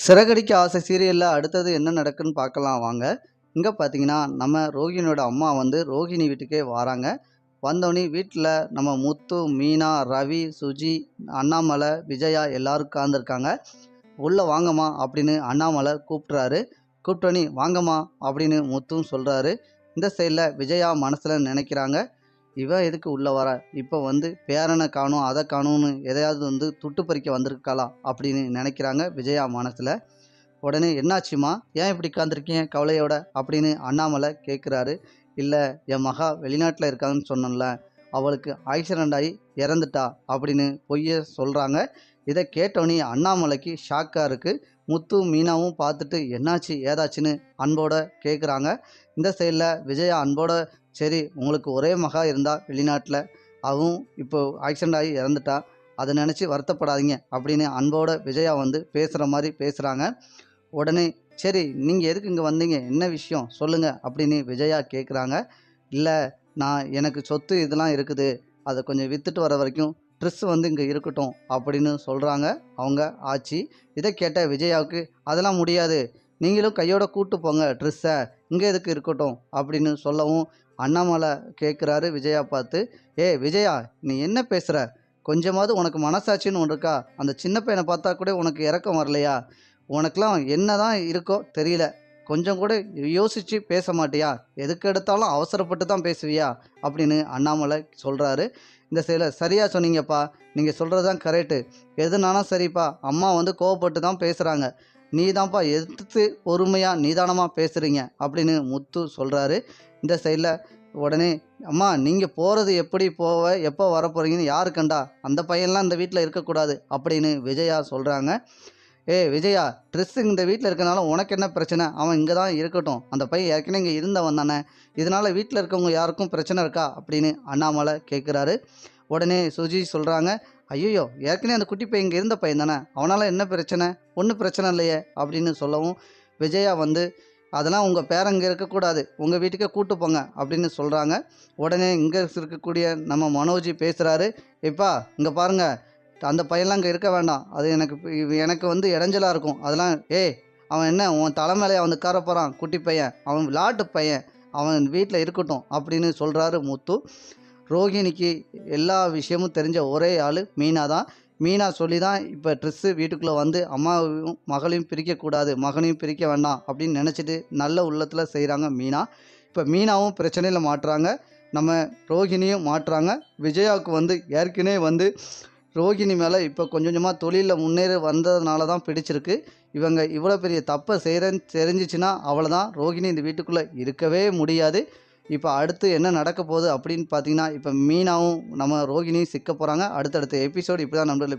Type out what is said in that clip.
சிறகடிக்க ஆசை சீரியல்ல அடுத்தது என்ன நடக்குன்னு பார்க்கலாம் வாங்க. இங்க பார்த்தீங்கன்னா, நம்ம ரோகிணியோட அம்மா வந்து ரோகிணி வீட்டுக்கே வராங்க. வந்தோனே வீட்ல நம்ம முத்து, மீனா, ரவி, சுஜி, அண்ணாமலை, விஜயா எல்லாரும் உட்கார்ந்துருக்காங்க. "உள்ள வாங்கம்மா" அப்படின்னு அண்ணாமலை கூப்பிட்றாரு. கூப்பிட்டோனே, "வாங்கம்மா" அப்படின்னு முத்துவும் சொல்றாரு. இந்த சைடுல விஜயா மனசுல நினைக்கிறாங்க, "இவ எதுக்கு உள்ள வரா? இப்ப வந்து பேரன காணோம், அத காணோம்னு எதையாவது வந்து துட்டு பறிக்க வந்திருக்காளா?" அப்படின்னு நினைக்கிறாங்க விஜயா மனசுல. உடனே, "என்னாச்சும்மா? ஏன் இப்படி உட்காந்துருக்கீங்க கவலையோட?" அப்படின்னு அண்ணாமலை கேட்குறாரு. "இல்ல, என் மகா வெளிநாட்டில் இருக்காங்கன்னு சொன்னேன்ல, அவளுக்கு ஆக்சிடெண்ட் ஆகி இறந்துட்டா" அப்படின்னு பொய்ய சொல்கிறாங்க. இதை கேட்டோன்னே அண்ணாமலைக்கு ஷாக்காக இருக்குது. முத்து, மீனாவும் பார்த்துட்டு என்னாச்சு ஏதாச்சுன்னு அன்போட கேட்குறாங்க. இந்த சைடில் விஜயா அன்போட, "சரி, உங்களுக்கு ஒரே மகா இருந்தா வெளிநாட்டில், அவவும் இப்போ ஆக்சிடெண்ட் ஆகி இறந்துட்டா, அதை நினச்சி வருத்தப்படாதீங்க" அப்படின்னு அன்போட விஜயா வந்து பேசுகிற மாதிரி பேசுகிறாங்க. உடனே, "சரி, நீங்கள் எதுக்கு இங்கே வந்தீங்க? என்ன விஷயம் சொல்லுங்க" அப்படின்னு விஜயா கேட்குறாங்க. "இல்ல, எனக்கு சொத்து இதெல்லாம் இருக்குது, அதை கொஞ்சம் விற்றுட்டு வர வரைக்கும் ட்ரெஸ் வந்து இங்கே இருக்கட்டும்" அப்படின்னு சொல்கிறாங்க அவங்க ஆச்சி. இதை கேட்ட விஜயாவுக்கு, "அதெல்லாம் முடியாது, நீங்களும் கையோட கூட்டு போங்க ட்ரெஸ்ஸை, இங்கே எதுக்கு இருக்கட்டும்" அப்படின்னு சொல்லவும் அண்ணாமலை கேட்குறாரு விஜயா பார்த்து, விஜயா, நீ என்ன பேசுகிற? கொஞ்சமாவது உனக்கு மனசாட்சின்னு ஒன்று இருக்கா? அந்த சின்ன பையனை பார்த்தா கூட உனக்கு இரக்கம் வரலையா? உனக்கெல்லாம் என்னதான் இருக்கோ தெரியல. கொஞ்சம் கூட யோசிச்சு பேச மாட்டியா? எதுக்கு எடுத்தாலும் அவசரப்பட்டு தான் பேசுவியா?" அப்படின்னு அண்ணாமலை சொல்றாரு. இந்த சைடுல, "சரியா சொன்னீங்கப்பா. நீங்க சொல்றது தான் கரெக்ட்டு. எதுனாலும் சரிப்பா. அம்மா வந்து கோவப்பட்டு தான் பேசுறாங்க. நீ தான்ப்பா எதிர்த்து பொறுமையா, நிதானமா பேசுறீங்க" அப்படின்னு முத்து சொல்றாரு. இந்த சைடுல உடனே, "அம்மா, நீங்க போறது எப்படி போவ, எப்போ வரப்போறீங்கன்னு யாரு கண்டா? அந்த பையன்லாம் இந்த வீட்ல இருக்கக்கூடாது" அப்படின்னு விஜயா சொல்றாங்க. விஜயா, ட்ரெஸ் இந்த வீட்டில் இருக்கனால உனக்கு என்ன பிரச்சனை? அவன் இங்கே தான் இருக்கட்டும். அந்த பையன் ஏற்கனவே இங்கே இருந்தவன் தானே. இதனால் வீட்டில் இருக்கவங்க யாருக்கும் பிரச்சனை இருக்கா?" அப்படின்னு அண்ணாமலை கேட்குறாரு. உடனே சுஜி சொல்கிறாங்க, "ஐயோ, ஏற்கனவே அந்த குட்டி பையன் இங்கே இருந்த பையன் தானே, அவனால் என்ன பிரச்சனை? ஒன்றும் பிரச்சனை இல்லையே" அப்படின்னு சொல்லவும் விஜயா வந்து, "அதெல்லாம் உங்கள் பேரன் இங்கே இருக்கக்கூடாது, உங்கள் வீட்டுக்கே கூட்டு போங்க" அப்படின்னு சொல்கிறாங்க. உடனே இங்கே இருக்கக்கூடிய நம்ம மனோஜ் பேசுகிறாரு. "எப்பா, இங்கே பாருங்க, அந்த பையன்லாம் அங்கே இருக்க வேண்டாம். அது எனக்கு வந்து இடைஞ்சலா இருக்கும். அதெல்லாம் அவன் என்ன உன் தலை மேலயா வந்து உட்கார போகிறான் குட்டி பையன்? அவன் விளாட்டு பையன். அவன் வீட்டில் இருக்கட்டும்" அப்படின்னு சொல்கிறாரு முத்து. ரோகிணிக்கு எல்லா விஷயமும் தெரிஞ்ச ஒரே ஆள் மீனா தான். மீனா சொல்லி தான் இப்போ ட்ரெஸ்ஸு வீட்டுக்குள்ளே வந்து அம்மாவையும் மகளையும் பிரிக்கக்கூடாது, மகனையும் பிரிக்க வேண்டாம் அப்படின்னு நினச்சிட்டு நல்ல உள்ளத்தில் செய்கிறாங்க மீனா. இப்போ மீனாவும் பிரச்சனையில் மாட்டுறாங்க, நம்ம ரோகிணியும் மாட்டுறாங்க. விஜயாவுக்கு வந்து ஏற்கனவே வந்து ரோகிணி மேலே இப்போ கொஞ்சம் கொஞ்சமாக தொழிலில் முன்னேறி வந்ததுனால தான் பிடிச்சிருக்கு. இவங்க இவ்வளோ பெரிய தப்பை செய்கிறேன்னு தெரிஞ்சிச்சுன்னா அவ்வளோதான், ரோகிணி இந்த வீட்டுக்குள்ளே இருக்கவே முடியாது. இப்போ அடுத்து என்ன நடக்க போகுது அப்படின்னு பார்த்தீங்கன்னா, இப்போ மீனாவும் நம்ம ரோகிணியும் சிக்க போகிறாங்க. அடுத்தடுத்த எபிசோடு இப்படி தான் நண்பர்களே